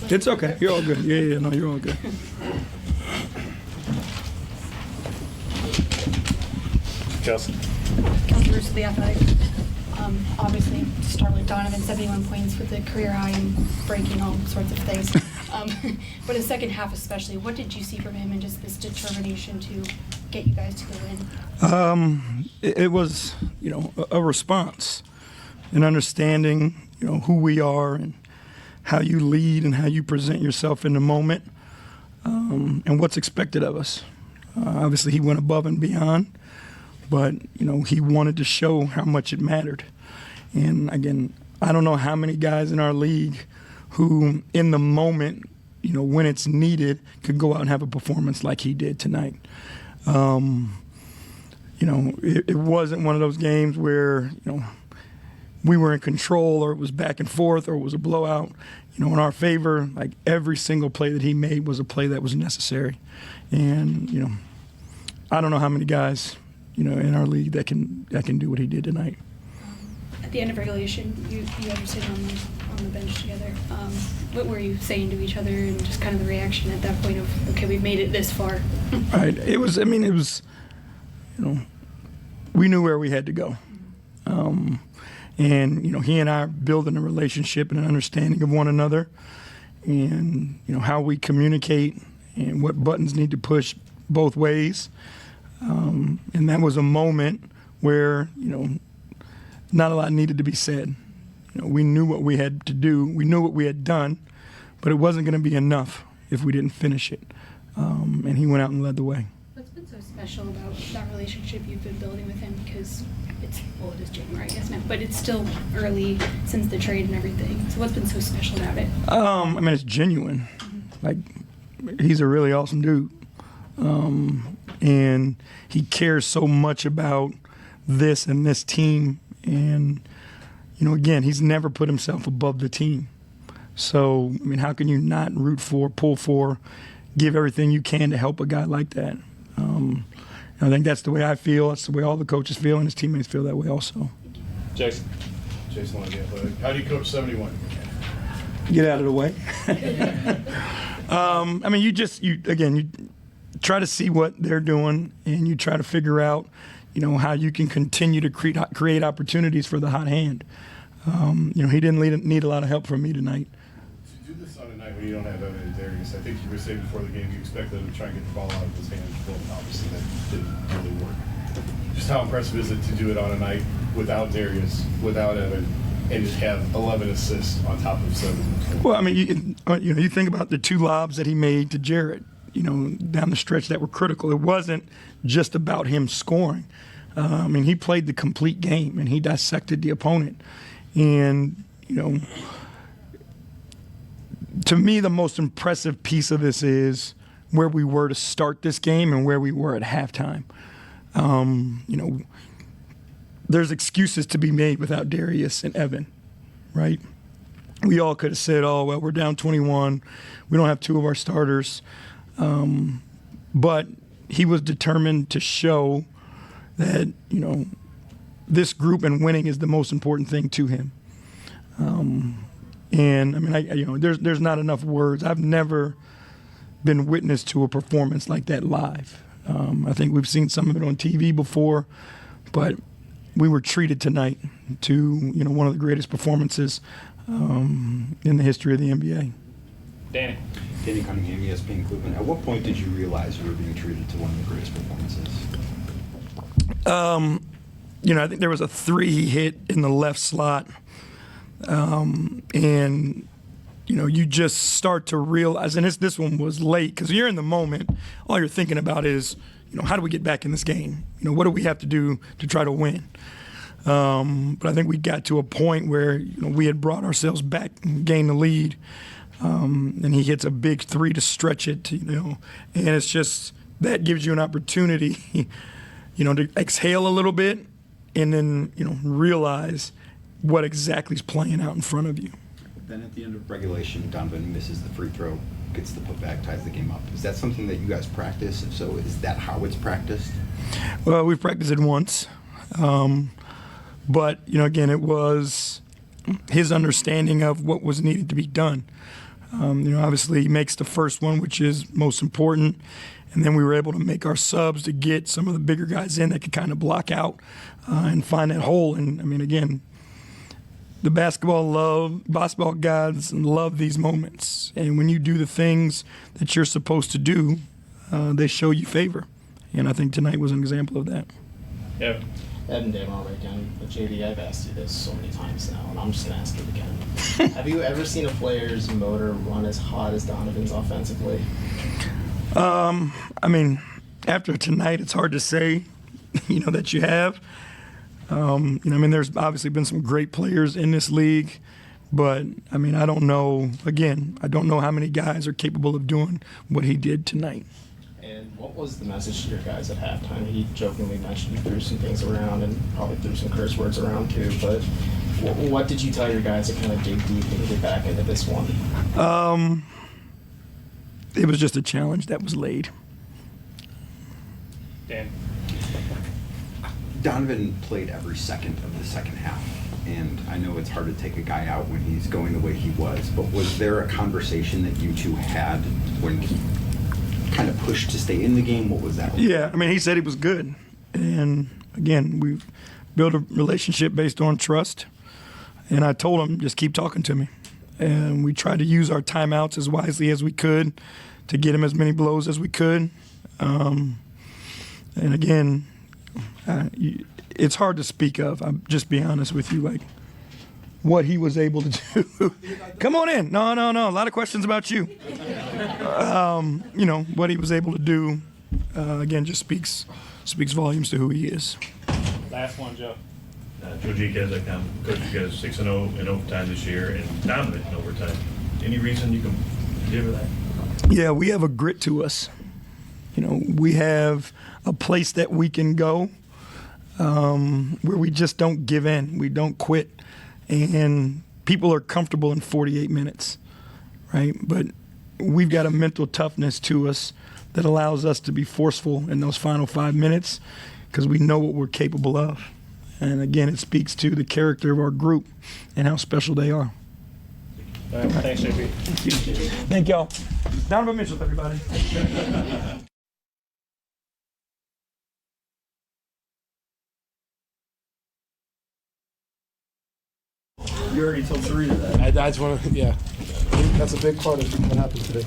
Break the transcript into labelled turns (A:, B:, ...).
A: It's okay. You're all good. Yeah, no, you're all good.
B: Kelsey.
C: Kelsey Bruce of the Athletics. Obviously, to start with Donovan, 71 points with a career high and breaking all sorts of things. But in the second half especially, what did you see from him and just this determination to get you guys to the win?
A: It was, a response, an understanding, who we are and how you lead and how you present yourself in the moment, and what's expected of us. Obviously, he went above and beyond, but, he wanted to show how much it mattered. And again, I don't know how many guys in our league who, in the moment, when it's needed, could go out and have a performance like he did tonight. It wasn't one of those games where, we were in control or it was back and forth or it was a blowout. In our favor, like every single play that he made was a play that was necessary. And, I don't know how many guys, in our league that can do what he did tonight.
C: At the end of regulation, you guys were sitting on the bench together. What were you saying to each other and just kind of the reaction at that point of, okay, we've made it this far?
A: Right. It was, we knew where we had to go. And, he and I are building a relationship and an understanding of one another and, how we communicate and what buttons need to push both ways. And that was a moment where, not a lot needed to be said. We knew what we had to do. We knew what we had done, but it wasn't going to be enough if we didn't finish it. And he went out and led the way.
C: What's been so special about that relationship you've been building with him? Because it is January, I guess now, but it's still early since the trade and everything. So what's been so special about it?
A: It's genuine. Like, he's a really awesome dude. And he cares so much about this and this team. And, again, he's never put himself above the team. So, how can you not root for, pull for, give everything you can to help a guy like that? I think that's the way I feel. That's the way all the coaches feel, and his teammates feel that way also.
B: Jason.
D: Jason Lonnie, how do you coach 71?
A: Get out of the way. You try to see what they're doing, and you try to figure out, how you can continue to create opportunities for the hot hand. He didn't need a lot of help from me tonight.
D: To do this on a night when you don't have Evan and Darius, I think you were saying before the game you expected him to try and get the ball out of his hands. Well, obviously that didn't really work. Just how impressive is it to do it on a night without Darius, without Evan, and just have 11 assists on top of 7?
A: Well, you think about the 2 lobs that he made to Jarrett, down the stretch that were critical. It wasn't just about him scoring. He played the complete game, and he dissected the opponent. And, to me, the most impressive piece of this is where we were to start this game and where we were at halftime. There's excuses to be made without Darius and Evan, right? We all could have said, oh, well, we're down 21. We don't have 2 of our starters. But he was determined to show that, this group and winning is the most important thing to him. There's not enough words. I've never been witness to a performance like that live. I think we've seen some of it on TV before, but we were treated tonight to, one of the greatest performances in the history of the NBA.
B: Danny.
E: Danny Cunningham, ESPN Cleveland. At what point did you realize you were being treated to one of the greatest performances?
A: I think there was a 3 he hit in the left slot. You just start to realize, and this one was late, because you're in the moment. All you're thinking about is, how do we get back in this game? What do we have to do to try to win? But I think we got to a point where, we had brought ourselves back and gained the lead. And he hits a big 3 to stretch it, and it's just, that gives you an opportunity, to exhale a little bit and then, realize what exactly is playing out in front of you.
E: Then at the end of regulation, Donovan misses the free throw, gets the putback, ties the game up. Is that something that you guys practice? If so, is that how it's practiced?
A: Well, we've practiced it once. But, again, it was his understanding of what was needed to be done. Obviously he makes the first one, which is most important. And then we were able to make our subs to get some of the bigger guys in that could kind of block out and find that hole. And, I mean, again, the basketball gods love these moments. And when you do the things that you're supposed to do, they show you favor. And I think tonight was an example of that.
B: Yeah.
F: Evan Damar right down. But JD, I've asked you this so many times now, and I'm just going to ask it again. Have you ever seen a player's motor run as hot as Donovan's offensively?
A: I mean, after tonight, it's hard to say, that you have. There's obviously been some great players in this league, but, I mean, I don't know how many guys are capable of doing what he did tonight.
F: And what was the message to your guys at halftime? He jokingly mentioned you threw some things around and probably threw some curse words around too, but what did you tell your guys to kind of dig deep and get back into this one?
A: It was just a challenge that was laid.
B: Dan.
E: Donovan played every second of the second half, and I know it's hard to take a guy out when he's going the way he was, but was there a conversation that you two had when he kind of pushed to stay in the game? What was that like?
A: Yeah, I mean, he said he was good. And, again, we've built a relationship based on trust. And I told him, just keep talking to me. And we tried to use our timeouts as wisely as we could to get him as many blows as we could. And, again, it's hard to speak of. I'll just be honest with you, like, what he was able to do. Come on in. No. A lot of questions about you. What he was able to do, again, just speaks volumes to who he is.
B: Last one, Joe.
G: Joe Gikas, I come. Coach, you guys 6-0 in overtime this year and dominant in overtime. Any reason you can give her that?
A: Yeah, we have a grit to us. We have a place that we can go where we just don't give in. We don't quit. And people are comfortable in 48 minutes, right? But we've got a mental toughness to us that allows us to be forceful in those final 5 minutes because we know what we're capable of. And again, it speaks to the character of our group and how special they are.
B: All right. Thanks, JP.
A: Thank y'all. Donovan Mitchell, everybody.
H: You already told Serena that. I just want to, yeah. That's a big part of what happened today.